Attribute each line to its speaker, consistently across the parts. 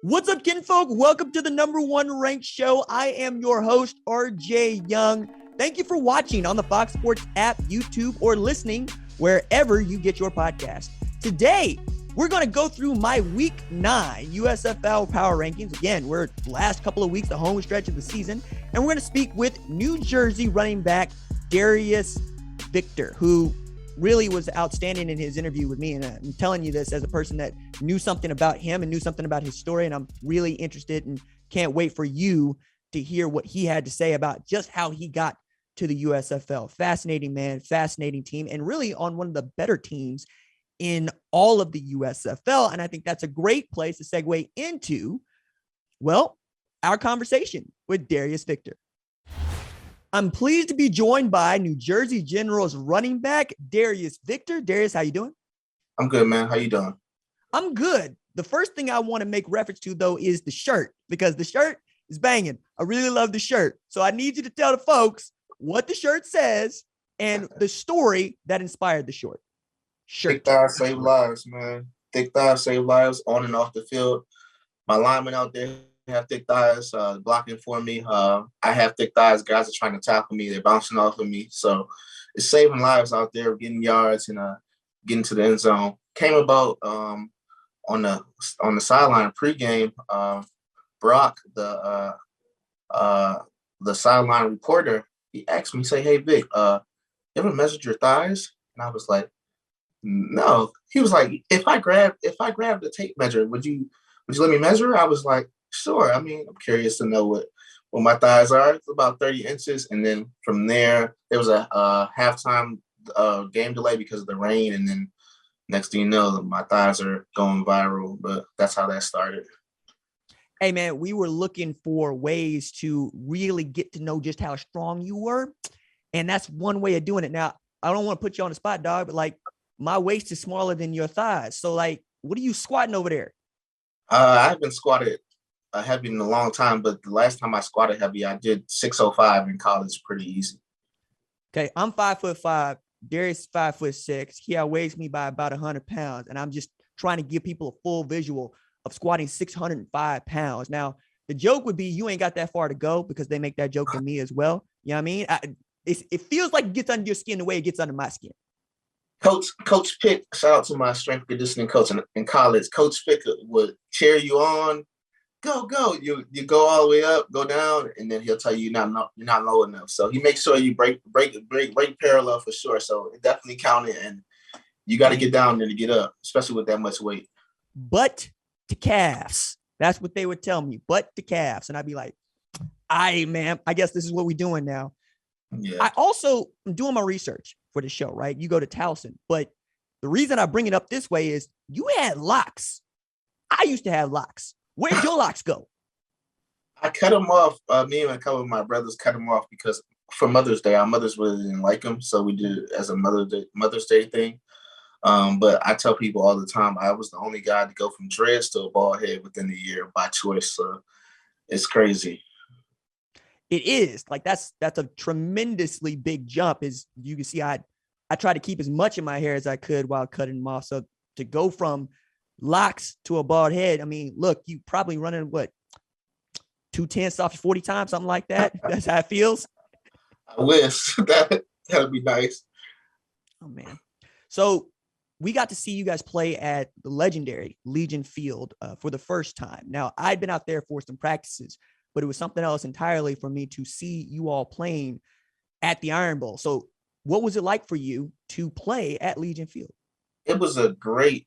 Speaker 1: What's up, kinfolk? Welcome to the #1 ranked show. I am your host, RJ Young. Thank you for watching on the Fox Sports app, YouTube, or listening wherever you get your podcast. Today, we're going to go through my Week 9 USFL Power Rankings. Again, we're the last couple of weeks, the home stretch of the season, and we're going to speak with New Jersey running back Darius Victor, who really was outstanding in his interview with me. And I'm telling you this as a person that knew something about him and knew something about his story. And I'm really interested and can't wait for you to hear what he had to say about just how he got to the USFL. Fascinating man, fascinating team, and really on one of the better teams in all of the USFL. And I think that's a great place to segue into, well, our conversation with Darius Victor. I'm pleased to be joined by New Jersey Generals running back Darius Victor. Darius, how you doing?
Speaker 2: I'm good, man. How you doing?
Speaker 1: I'm good. The first thing I want to make reference to, though, is the shirt, because the shirt is banging. I really love the shirt. So I need you to tell the folks what the shirt says and the story that inspired the shirt.
Speaker 2: Thick thighs save lives, man. Thick thighs save lives on and off the field. My linemen out there have thick thighs blocking for me. I have thick thighs. Guys are trying to tackle me. They're bouncing off of me. So it's saving lives out there, getting yards and getting to the end zone. Came about on the sideline pregame. Brock, the sideline reporter, he asked me, say, "Hey Vic, you ever measured your thighs?" And I was like, "No." He was like, if I grab the tape measure, would you let me measure? I was like, sure. I mean, I'm curious to know what my thighs are. It's about 30 inches. And then from there was a halftime game delay because of the rain. And then next thing you know, my thighs are going viral. But that's how that started.
Speaker 1: Hey, man, we were looking for ways to really get to know just how strong you were. And that's one way of doing it. Now, I don't want to put you on the spot, dog, but like my waist is smaller than your thighs. So like, what are you squatting over there?
Speaker 2: I haven't squatted heavy in a long time, but the last time I squatted heavy, I did 605 in college, pretty easy.
Speaker 1: Okay, I'm 5'5". Darius is 5'6". He outweighs me by about 100 pounds, and I'm just trying to give people a full visual of squatting 605 pounds. Now, the joke would be you ain't got that far to go, because they make that joke to me as well. You know what I mean? It feels like it gets under your skin the way it gets under my skin.
Speaker 2: Coach Pick, shout out to my strength conditioning coach in college. Coach Pick would cheer you on, go. You go all the way up, go down, and then he'll tell you you're not low enough. So he makes sure you break parallel for sure. So it definitely counted, and you got to get down there to get up, especially with that much weight.
Speaker 1: Butt to calves. That's what they would tell me. Butt to calves, and I'd be like, man, I guess this is what we're doing now. Yeah. I also am doing my research for the show, right? You go to Towson, but the reason I bring it up this way is you had locks. I used to have locks. Where'd your locks go?
Speaker 2: I cut them off. Me and a couple of my brothers cut them off because for Mother's Day, our mothers really didn't like them, so we did it as a Mother's Day thing. But I tell people all the time, I was the only guy to go from dreads to a bald head within a year by choice. So it's crazy.
Speaker 1: It is like that's a tremendously big jump. As you can see, I try to keep as much of my hair as I could while cutting them off. So to go from locks to a bald head, I mean, look, you probably running what 2 tenths off 40 times, something like that. That's how it feels.
Speaker 2: I wish that'd be nice.
Speaker 1: Oh man, so we got to see you guys play at the legendary Legion Field for the first time. Now, I'd been out there for some practices, but it was something else entirely for me to see you all playing at the Iron Bowl. So what was it like for you to play at Legion Field?
Speaker 2: It was a great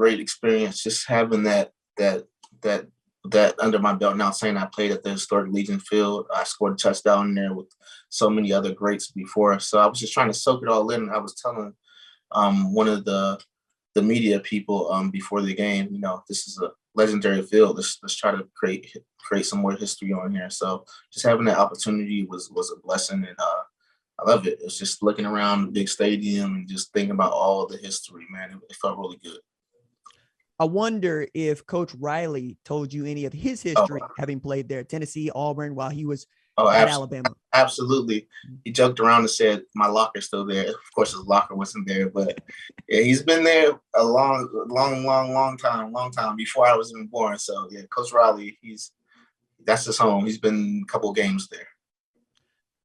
Speaker 2: experience, just having that under my belt now, saying I played at the historic Legion Field. I scored a touchdown in there with so many other greats before. So I was just trying to soak it all in. I was telling one of the media people before the game, this is a legendary field. Let's try to create some more history on here. So just having that opportunity was a blessing, and I love it. It's just looking around the big stadium and just thinking about all the history, man. It felt really good.
Speaker 1: I wonder if Coach Riley told you any of his history, having played there, Tennessee, Auburn, while he was
Speaker 2: Oh,
Speaker 1: at Alabama.
Speaker 2: absolutely. He joked around and said, my locker's still there. Of course, his locker wasn't there, but yeah, he's been there a long time before I was even born. So yeah, Coach Riley, that's his home. He's been a couple of games there.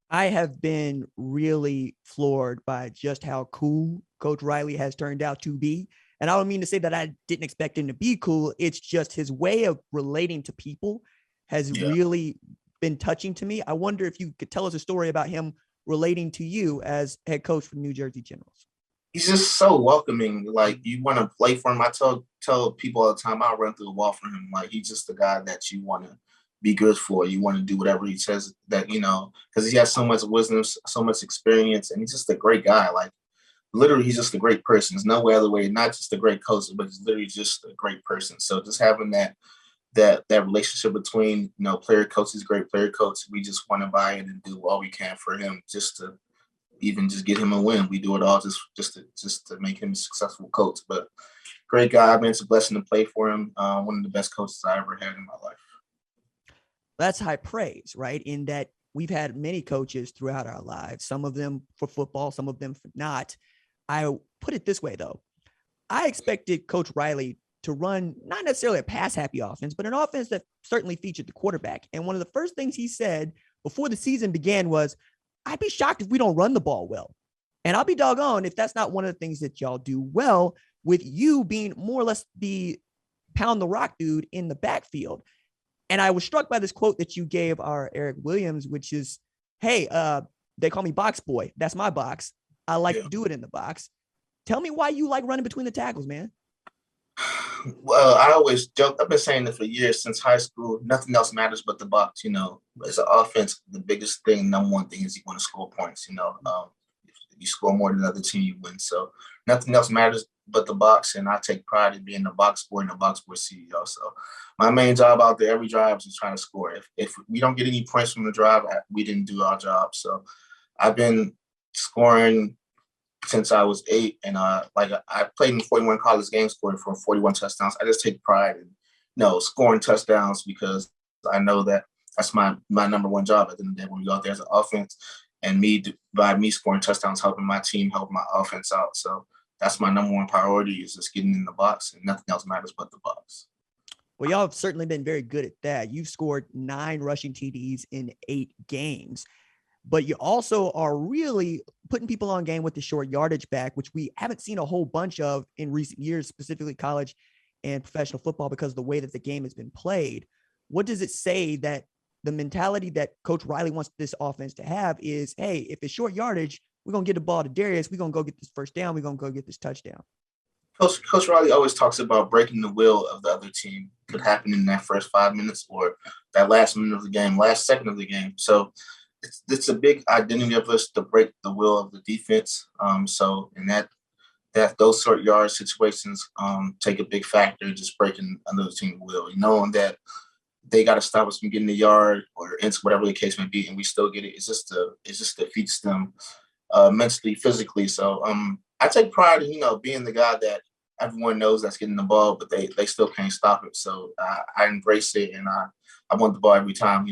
Speaker 1: I have been really floored by just how cool Coach Riley has turned out to be. And I don't mean to say that I didn't expect him to be cool. It's just his way of relating to people has really been touching to me. I wonder if you could tell us a story about him relating to you as head coach for the New Jersey Generals.
Speaker 2: He's just so welcoming. Like, you want to play for him. I tell people all the time, I'll run through the wall for him. Like, he's just the guy that you want to be good for. You want to do whatever he says, that, because he has so much wisdom, so much experience, and he's just a great guy. Like, literally, he's just a great person. There's no other way, not just a great coach, but he's literally just a great person. So just having that relationship between, player coach, he's a great player coach. We just want to buy in and do all we can for him just to even just get him a win. We do it all just to make him a successful coach. But great guy. I mean, it's a blessing to play for him. One of the best coaches I ever had in my life.
Speaker 1: That's high praise, right? In that we've had many coaches throughout our lives, some of them for football, some of them for not. I put it this way, though. I expected Coach Riley to run not necessarily a pass-happy offense, but an offense that certainly featured the quarterback. And one of the first things he said before the season began was, I'd be shocked if we don't run the ball well. And I'll be doggone if that's not one of the things that y'all do well, with you being more or less the pound the rock dude in the backfield. And I was struck by this quote that you gave our Eric Williams, which is, hey, they call me box boy. That's my box. I like to do it in the box. Tell me why you like running between the tackles, man.
Speaker 2: Well, I always joke. I've been saying this for years, since high school. Nothing else matters but the box. As an offense, the biggest thing, number one thing, is you want to score points. If you score more than another team, you win. So nothing else matters but the box, and I take pride in being the box boy and the box boy CEO. So my main job out there every drive is trying to score. If we don't get any points from the drive, we didn't do our job. So I've been scoring since I was 8, and I played in 41 college games, scoring for 41 touchdowns. I just take pride in scoring touchdowns, because I know that that's my number one job at the end of the day when we go out there as an offense, and by me scoring touchdowns, helping my team, helping my offense out. So that's my number one priority, is just getting in the box, and nothing else matters but the box.
Speaker 1: Well, y'all have certainly been very good at that. You've scored 9 rushing TDs in 8 games. But you also are really putting people on game with the short yardage back, which we haven't seen a whole bunch of in recent years, specifically college and professional football, because of the way that the game has been played. What does it say that the mentality that Coach Riley wants this offense to have is, hey, if it's short yardage, we're going to get the ball to Darius. We're going to go get this first down. We're going to go get this touchdown.
Speaker 2: Coach Riley always talks about breaking the will of the other team. Could happen in that first 5 minutes or that last minute of the game, last second of the game. So it's a big identity of us to break the will of the defense. So in that those short yard situations take a big factor, just breaking another team's will, knowing that they got to stop us from getting the yard or into whatever the case may be, and we still get it. It just defeats them mentally, physically. So I take pride in being the guy that everyone knows that's getting the ball, but they still can't stop it. So I embrace it, and I want the ball every time.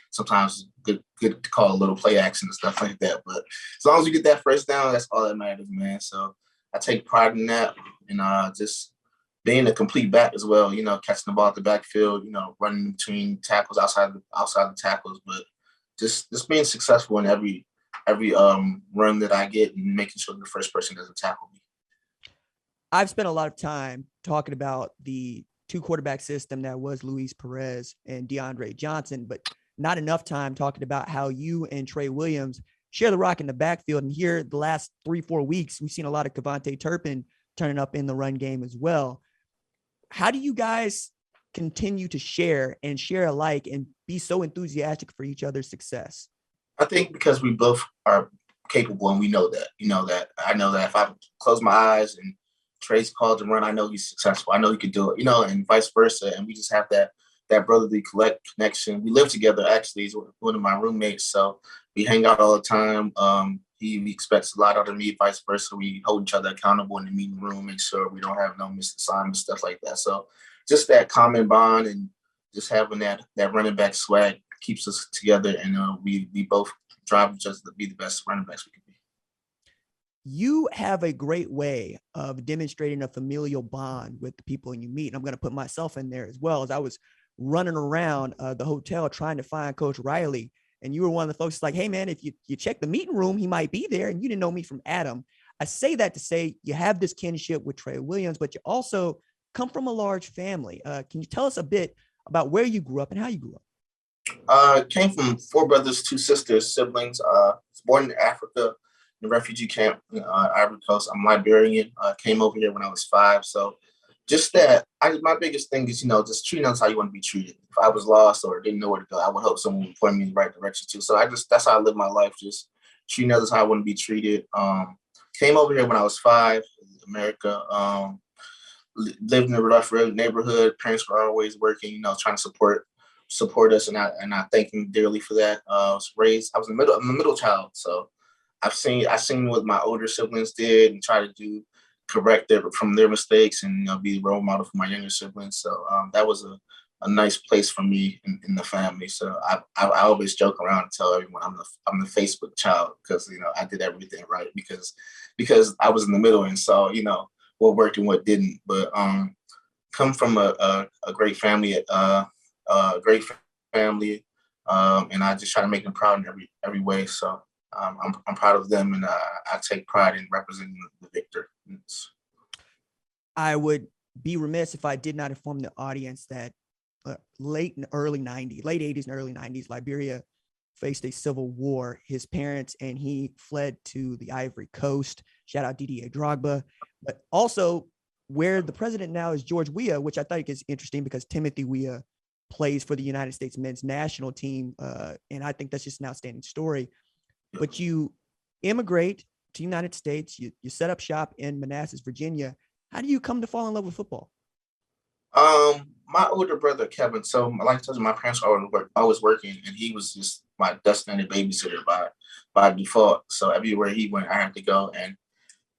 Speaker 2: Sometimes good to call a little play action and stuff like that. But as long as you get that first down, that's all that matters, man. So I take pride in that, and just being a complete back as well. Catching the ball at the backfield, running between tackles, outside the tackles, but just being successful in every run that I get, and making sure the first person doesn't tackle me.
Speaker 1: I've spent a lot of time talking about the 2-quarterback system that was Luis Perez and DeAndre Johnson, but not enough time talking about how you and Trey Williams share the rock in the backfield. And here, the last 3-4 weeks, we've seen a lot of Kevontae Turpin turning up in the run game as well. How do you guys continue to share alike and be so enthusiastic for each other's success?
Speaker 2: I think because we both are capable, and we know that. I know that if I close my eyes and Trey's called to run, I know he's successful. I know he could do it, and vice versa. And we just have that brotherly connection. We live together, actually. He's one of my roommates, so we hang out all the time. He expects a lot out of me, vice versa. We hold each other accountable in the meeting room, make sure we don't have no missed assignments, stuff like that. So just that common bond, and just having that running back swag keeps us together, and we both drive just to be the best running backs we can be.
Speaker 1: You have a great way of demonstrating a familial bond with the people you meet. And I'm going to put myself in there as well. As I was running around the hotel trying to find Coach Riley, and you were one of the folks like, hey, man, if you check the meeting room, he might be there. And you didn't know me from Adam. I say that to say you have this kinship with Trey Williams, but you also come from a large family. Can you tell us a bit about where you grew up and how you grew up?
Speaker 2: Came from 4 brothers, 2 sisters, siblings. Was born in Africa, in a refugee camp in Ivory Coast. I'm Liberian. Came over here when I was 5. So just that, my biggest thing is, just treating others how you want to be treated. If I was lost or didn't know where to go, I would hope someone would point me in the right direction too. So that's how I live my life, just treating others how I want to be treated. Came over here when I was 5, America. Lived in a rough neighborhood. Parents were always working, trying to support us, and I thank them dearly for that. I was I'm the middle child, so I've seen what my older siblings did and try to correct from their mistakes and be a role model for my younger siblings. So that was a nice place for me in the family. So I always joke around and tell everyone I'm the Facebook child because I did everything right because I was in the middle and saw what worked and what didn't. But come from a great family, and I just try to make them proud in every way. So I'm proud of them, and I take pride in representing the victor.
Speaker 1: I would be remiss if I did not inform the audience that late 80s and early 90s, Liberia faced a civil war. His parents and he fled to the Ivory Coast. Shout out Didier Drogba. But also where the president now is George Weah, which I think is interesting because Timothy Weah plays for the United States men's national team. And I think that's just an outstanding story. But you immigrate to the United States, you set up shop in Manassas, Virginia. How do you come to fall in love with football?
Speaker 2: My older brother, Kevin, so like I told you, my parents were always working, and he was just my designated babysitter by default. So everywhere he went, I had to go, and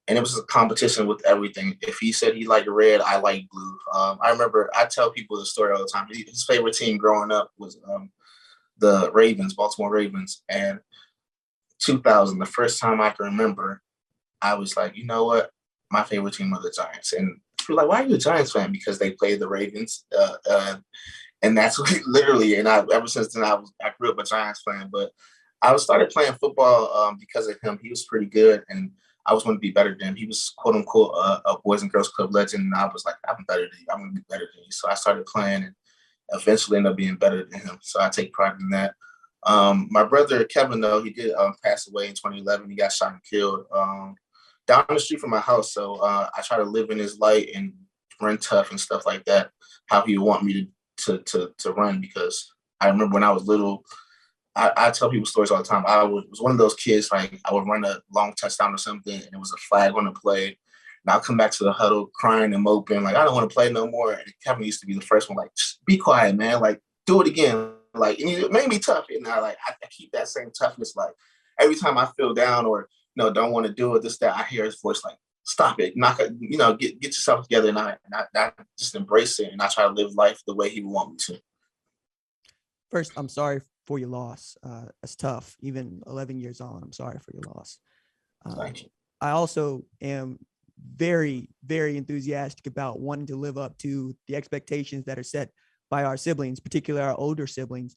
Speaker 2: it was a competition with everything. If he said he liked red, I liked blue. I remember I tell people the story all the time. His favorite team growing up was the Ravens, Baltimore Ravens, and 2000, the first time I can remember, I was like, you know what? My favorite team are the Giants. And people were like, why are you a Giants fan? Because they play the Ravens. And that's what literally, and ever since then, I grew up a Giants fan. But I started playing football because of him. He was pretty good, and I was going to be better than him. He was, quote unquote, a Boys and Girls Club legend. And I was like, I'm better than you. I'm going to be better than you. So I started playing and eventually ended up being better than him. So I take pride in that. My brother, Kevin, though, he did pass away in 2011. He got shot and killed down the street from my house. So I try to live in his light and run tough and stuff like that, how he would want me to run, because I remember when I was little, I tell people stories all the time. Was one of those kids, like I would run a long touchdown or something, and it was a flag on the play. And I'll come back to the huddle crying and moping, like, I don't want to play no more. And Kevin used to be the first one, like, just be quiet, man. Like, do it again. Like, and it made me tough. And I keep that same toughness. Like, every time I feel down or, don't want to do it, I hear his voice like, stop it. Get yourself together. And I just embrace it. And I try to live life the way he would want me to.
Speaker 1: First, I'm sorry for your loss. It's tough. Even 11 years on, I'm sorry for your loss.
Speaker 2: Thank you.
Speaker 1: I also am very, very enthusiastic about wanting to live up to the expectations that are set by our siblings, particularly our older siblings.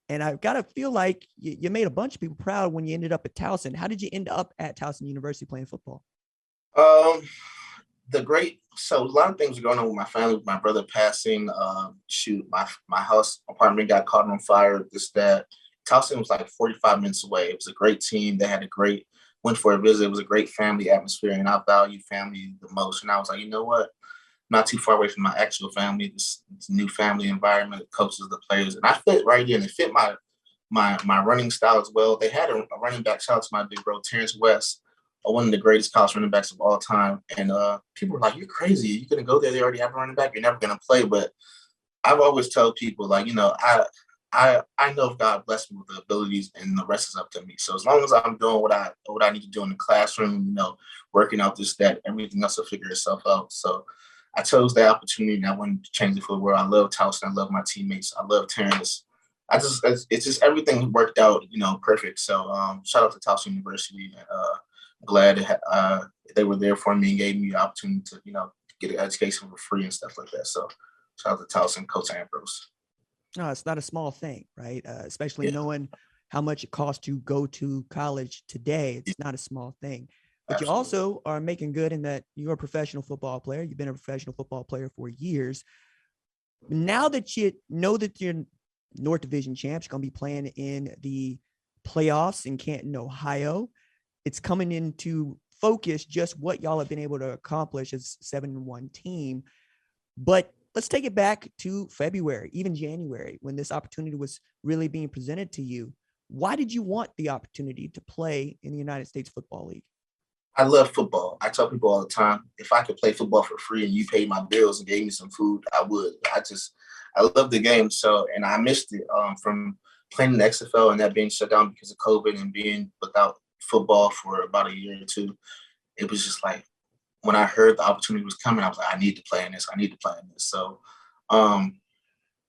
Speaker 1: And I've got to feel like you made a bunch of people proud when you ended up at Towson. How did you end up at Towson University playing football?
Speaker 2: So a lot of things were going on with my family, with my brother passing. My house apartment got caught on fire, that. Towson was like 45 minutes away. It was a great team. They had went for a visit. It was a great family atmosphere, and I value family the most. And I was like, you know what? Not too far away from my actual family, this new family environment, the coaches, the players. And I fit right in. It fit my running style as well. They had a running back, shout out to my big bro, Terrence West, one of the greatest college running backs of all time. And people were like, you're crazy. You're going to go there. They already have a running back. You're never going to play. But I've always told people, like, I know if God blessed me with the abilities, and the rest is up to me. So as long as I'm doing what I need to do in the classroom, working out that, everything else will figure itself out. So I chose that opportunity, and I wanted to change it for the world. I love Towson. I love my teammates. I love Terrence. it's just everything worked out, perfect. So shout out to Towson University. Glad they were there for me and gave me the opportunity to, get an education for free and stuff like that. So shout out to Towson, Coach Ambrose.
Speaker 1: No, it's not a small thing, right? Especially knowing how much it costs to go to college today. It's not a small thing. But
Speaker 2: Absolutely.
Speaker 1: you also are making good in that you're a professional football player. You've been a professional football player for years. Now that you know that you're North Division champs, you're going to be playing in the playoffs in Canton, Ohio. It's coming into focus just what y'all have been able to accomplish as a 7-1 team. But let's take it back to February, even January, when this opportunity was really being presented to you. Why did you want the opportunity to play in the United States Football League?
Speaker 2: I love football. I tell people all the time, if I could play football for free and you paid my bills and gave me some food, I would. I love the game. So, and I missed it from playing in the XFL and that being shut down because of COVID and being without football for about a year or two. It was just like, when I heard the opportunity was coming, I was like, I need to play in this. I need to play in this. So,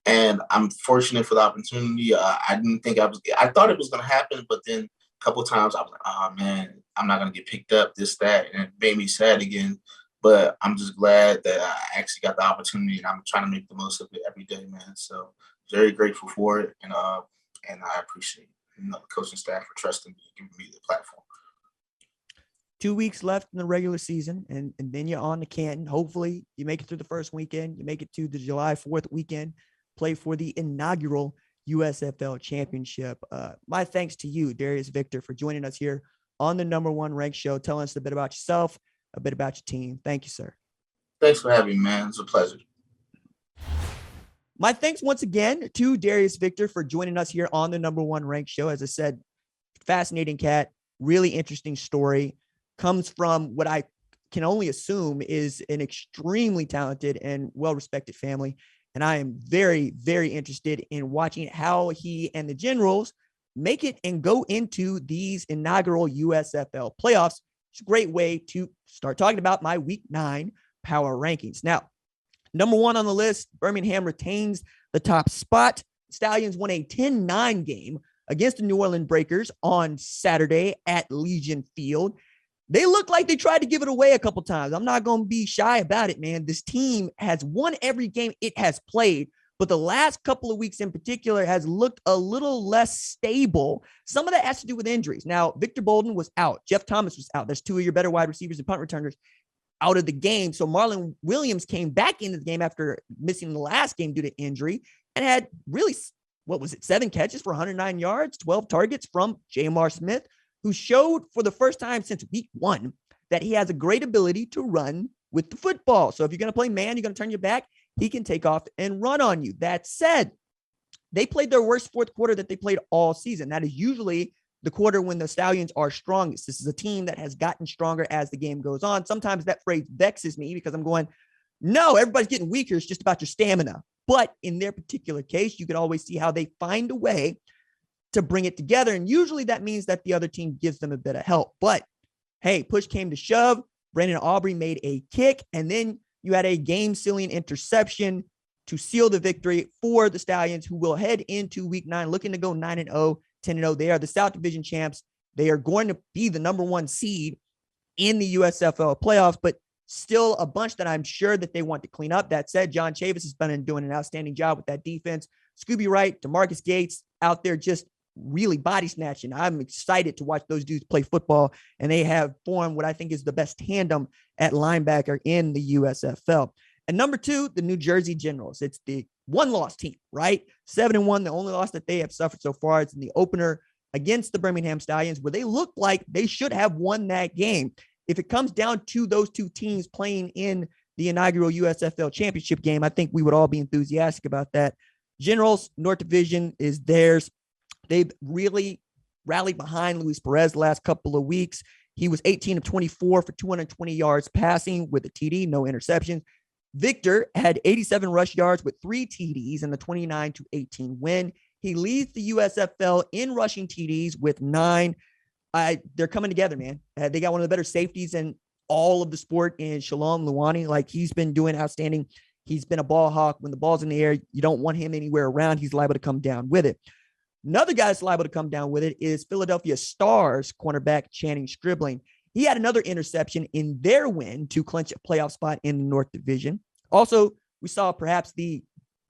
Speaker 2: and I'm fortunate for the opportunity. I didn't think I thought it was going to happen, but then a couple of times I was like, oh man, I'm not going to get picked up, this, that. And it made me sad again. But I'm just glad that I actually got the opportunity and I'm trying to make the most of it every day, man. So very grateful for it. And I appreciate the coaching staff for trusting me and giving me the platform.
Speaker 1: 2 weeks left in the regular season, and then you're on to Canton. Hopefully you make it through the first weekend. You make it to the July 4th weekend, play for the inaugural USFL championship. My thanks to you, Darius Victor, for joining us here on the Number One Ranked Show, telling us a bit about yourself, a bit about your team. Thank you, sir.
Speaker 2: Thanks for having me, man. It's a pleasure.
Speaker 1: My thanks once again to Darius Victor for joining us here on the Number One Ranked Show. As I said, fascinating cat, really interesting story. Comes from what I can only assume is an extremely talented and well-respected family. And I am very, very interested in watching how he and the Generals make it and go into these inaugural USFL playoffs. It's a great way to start talking about my Week 9 Power Rankings. Now, number 1 on the list, Birmingham retains the top spot. Stallions won a 10-9 game against the New Orleans Breakers on Saturday at Legion Field. They look like they tried to give it away a couple times. I'm not going to be shy about it, man. This team has won every game it has played, but the last couple of weeks in particular has looked a little less stable. Some of that has to do with injuries. Now, Victor Bolden was out. Jeff Thomas was out. There's 2 of your better wide receivers and punt returners out of the game. So Marlon Williams came back into the game after missing the last game due to injury and had really, 7 catches for 109 yards, 12 targets from Jamar Smith, who showed for the first time since week 1 that he has a great ability to run with the football. So if you're going to play man, you're going to turn your back, he can take off and run on you. That said, they played their worst fourth quarter that they played all season. That is usually the quarter when the Stallions are strongest. This is a team that has gotten stronger as the game goes on. Sometimes that phrase vexes me because I'm going, no, everybody's getting weaker. It's just about your stamina. But in their particular case, you can always see how they find a way to bring it together. And usually that means that the other team gives them a bit of help. But hey, push came to shove. Brandon Aubrey made a kick, and then you had a game-sealing interception to seal the victory for the Stallions, who will head into week 9 looking to go 9-0, 10-0. They are the South Division champs. They are going to be the number 1 seed in the USFL playoffs, but still a bunch that I'm sure that they want to clean up. That said, John Chavis has been doing an outstanding job with that defense. Scooby Wright, DeMarcus Gates out there just really body snatching. I'm excited to watch those dudes play football, and they have formed what I think is the best tandem at linebacker in the USFL. And number 2, the New Jersey Generals. It's the one-loss team, right? 7-1. The only loss that they have suffered so far is in the opener against the Birmingham Stallions, where they look like they should have won that game. If it comes down to those 2 teams playing in the inaugural USFL championship game, I think we would all be enthusiastic about that. Generals, North Division is theirs. They've really rallied behind Luis Perez the last couple of weeks. He was 18 of 24 for 220 yards passing with a TD, no interceptions. Victor had 87 rush yards with 3 TDs in the 29-18 win. He leads the USFL in rushing TDs with 9. They're coming together, man. They got one of the better safeties in all of the sport in Shalom Luani. Like, he's been doing outstanding He's been a ball hawk. When the ball's in the air, you don't want him anywhere around. He's liable to come down with it. Another guy that's liable to come down with it is Philadelphia Stars cornerback Channing Stribling. He had another interception in their win to clinch a playoff spot in the North Division. Also, we saw perhaps the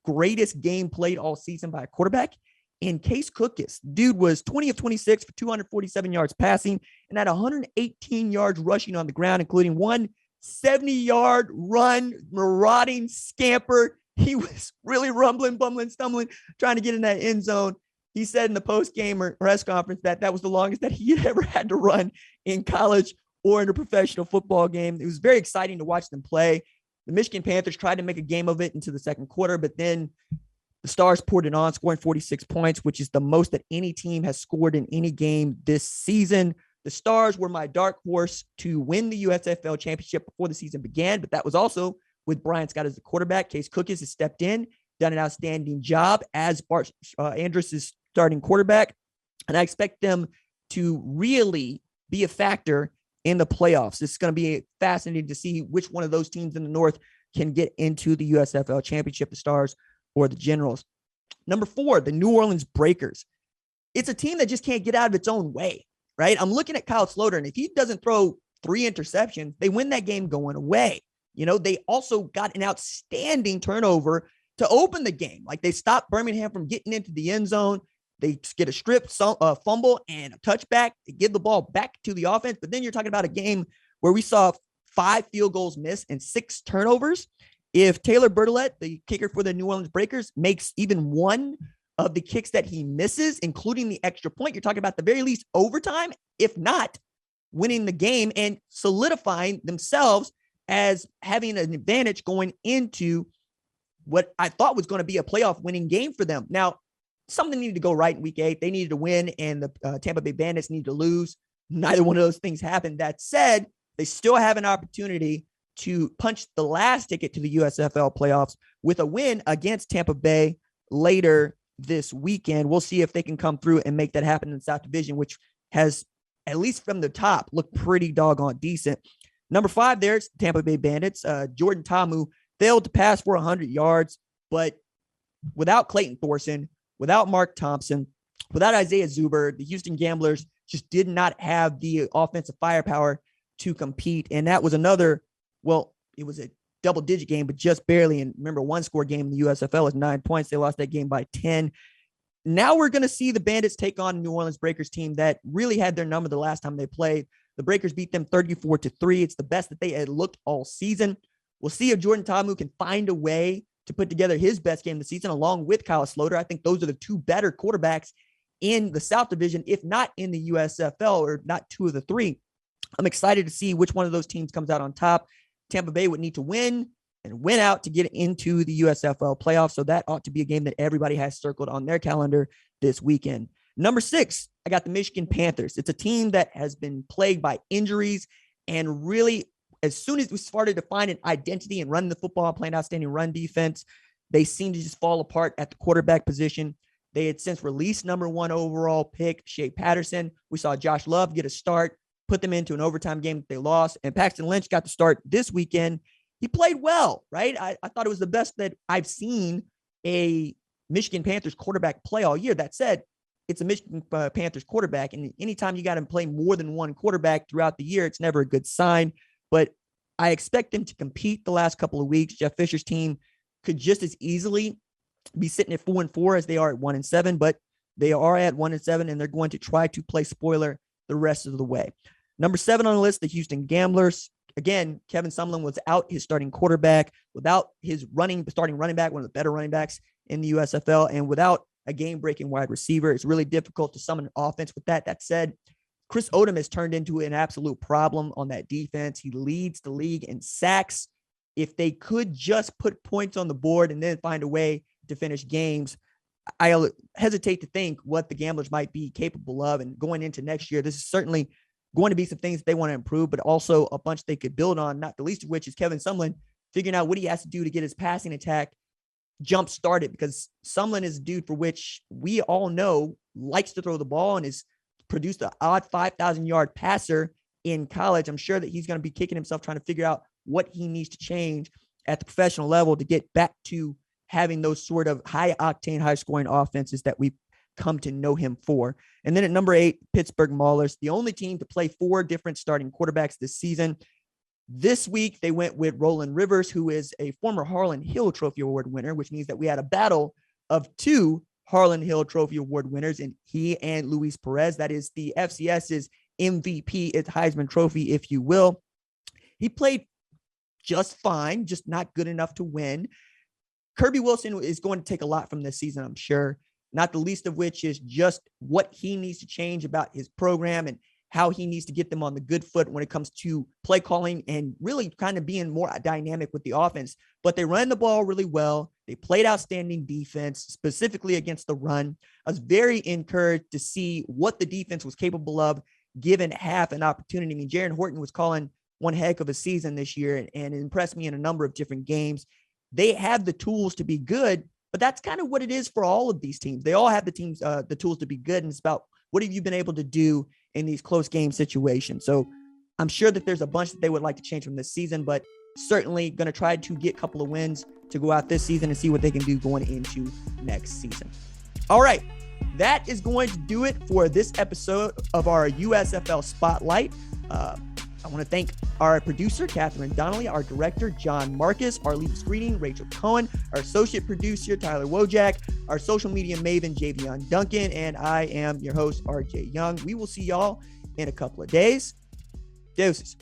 Speaker 1: greatest game played all season by a quarterback in Case Cookus. Dude was 20 of 26 for 247 yards passing and had 118 yards rushing on the ground, including one 70-yard run, marauding scamper. He was really rumbling, bumbling, stumbling, trying to get in that end zone. He said in the post-game or press conference that that was the longest that he had ever had to run in college or in a professional football game. It was very exciting to watch them play. The Michigan Panthers tried to make a game of it into the second quarter, but then the Stars poured it on, scoring 46 points, which is the most that any team has scored in any game this season. The Stars were my dark horse to win the USFL championship before the season began, but that was also with Brian Scott as the quarterback. Case Cookus has stepped in, done an outstanding job as Bart Andrus' starting quarterback, and I expect them to really be a factor in the playoffs. It's going to be fascinating to see which one of those teams in the North can get into the USFL championship, the Stars or the Generals. Number 4, the New Orleans Breakers. It's a team that just can't get out of its own way, right? I'm looking at Kyle Sloter, and if he doesn't throw 3 interceptions, they win that game going away. You know, they also got an outstanding turnover to open the game. Like, they stopped Birmingham from getting into the end zone. They get a strip, fumble, and a touchback to give the ball back to the offense. But then you're talking about a game where we saw 5 field goals missed and 6 turnovers. If Taylor Bertolet, the kicker for the New Orleans Breakers, makes even one of the kicks that he misses, including the extra point, you're talking about the very least overtime, if not winning the game and solidifying themselves as having an advantage going into what I thought was going to be a playoff winning game for them. Now, something needed to go right in week 8. They needed to win, and the Tampa Bay Bandits needed to lose. Neither one of those things happened. That said, they still have an opportunity to punch the last ticket to the USFL playoffs with a win against Tampa Bay later this weekend. We'll see if they can come through and make that happen in the South Division, which has, at least from the top, looked pretty doggone decent. Number 5, there's Tampa Bay Bandits. Jordan Ta'amu failed to pass for 100 yards, but without Clayton Thorson, without Mark Thompson, without Isaiah Zuber, the Houston Gamblers just did not have the offensive firepower to compete. And that was another, well, it was a double-digit game, but just barely. And remember, one-score game in the USFL is 9 points. They lost that game by 10. Now we're going to see the Bandits take on New Orleans Breakers team that really had their number the last time they played. The Breakers beat them 34-3. It's the best that they had looked all season. We'll see if Jordan Ta'amu can find a way to put together his best game of the season along with Kyle Sloter. I think those are the 2 better quarterbacks in the South Division, if not in the USFL, or not 2 of the 3. I'm excited to see which one of those teams comes out on top. Tampa Bay would need to win and win out to get into the USFL playoffs. So that ought to be a game that everybody has circled on their calendar this weekend. Number 6, I got the Michigan Panthers. It's a team that has been plagued by injuries, and really, as soon as we started to find an identity and running the football, playing outstanding run defense, they seemed to just fall apart at the quarterback position. They had since released number 1 overall pick, Shea Patterson. We saw Josh Love get a start, put them into an overtime game that they lost, and Paxton Lynch got to start this weekend. He played well, right? I thought it was the best that I've seen a Michigan Panthers quarterback play all year. That said, it's a Michigan Panthers quarterback, and anytime you got to play more than one quarterback throughout the year, it's never a good sign. But I expect them to compete the last couple of weeks. Jeff Fisher's team could just as easily be sitting at 4-4 as they are at 1-7, but they are at 1-7, and they're going to try to play spoiler the rest of the way. Number 7 on the list, the Houston Gamblers. Again, Kevin Sumlin was out, his starting quarterback, without his starting running back, one of the better running backs in the USFL, and without a game-breaking wide receiver. It's really difficult to summon an offense with that. That said, Chris Odom has turned into an absolute problem on that defense. He leads the league in sacks. If they could just put points on the board and then find a way to finish games, I hesitate to think what the Gamblers might be capable of. And going into next year, this is certainly going to be some things they want to improve, but also a bunch they could build on, not the least of which is Kevin Sumlin figuring out what he has to do to get his passing attack jump started, because Sumlin is a dude for which we all know likes to throw the ball and is produced an odd 5,000-yard passer in college. I'm sure that he's going to be kicking himself trying to figure out what he needs to change at the professional level to get back to having those sort of high octane, high scoring offenses that we've come to know him for. And then at number 8, Pittsburgh Maulers, the only team to play 4 different starting quarterbacks this season. This week, they went with Roland Rivers, who is a former Harlan Hill Trophy Award winner, which means that we had a battle of 2 Harlan Hill Trophy Award winners, and he and Luis Perez. That is the FCS's MVP, its Heisman Trophy, if you will. He played just fine, just not good enough to win. Kirby Wilson is going to take a lot from this season, I'm sure, not the least of which is just what he needs to change about his program and how he needs to get them on the good foot when it comes to play calling and really kind of being more dynamic with the offense. But they ran the ball really well. They played outstanding defense, specifically against the run. I was very encouraged to see what the defense was capable of given half an opportunity. I mean, Jaron Horton was calling one heck of a season this year and it impressed me in a number of different games. They have the tools to be good, but that's kind of what it is for all of these teams. They all have the tools to be good. And it's about what have you been able to do in these close game situations. So I'm sure that there's a bunch that they would like to change from this season, but certainly going to try to get a couple of wins to go out this season and see what they can do going into next season. All right. That is going to do it for this episode of our USFL Spotlight. I want to thank our producer, Catherine Donnelly, our director, John Marcus, our lead screening, Rachel Cohen, our associate producer, Tyler Wojak, our social media maven, Javion Duncan, and I am your host, RJ Young. We will see y'all in a couple of days. Deuces.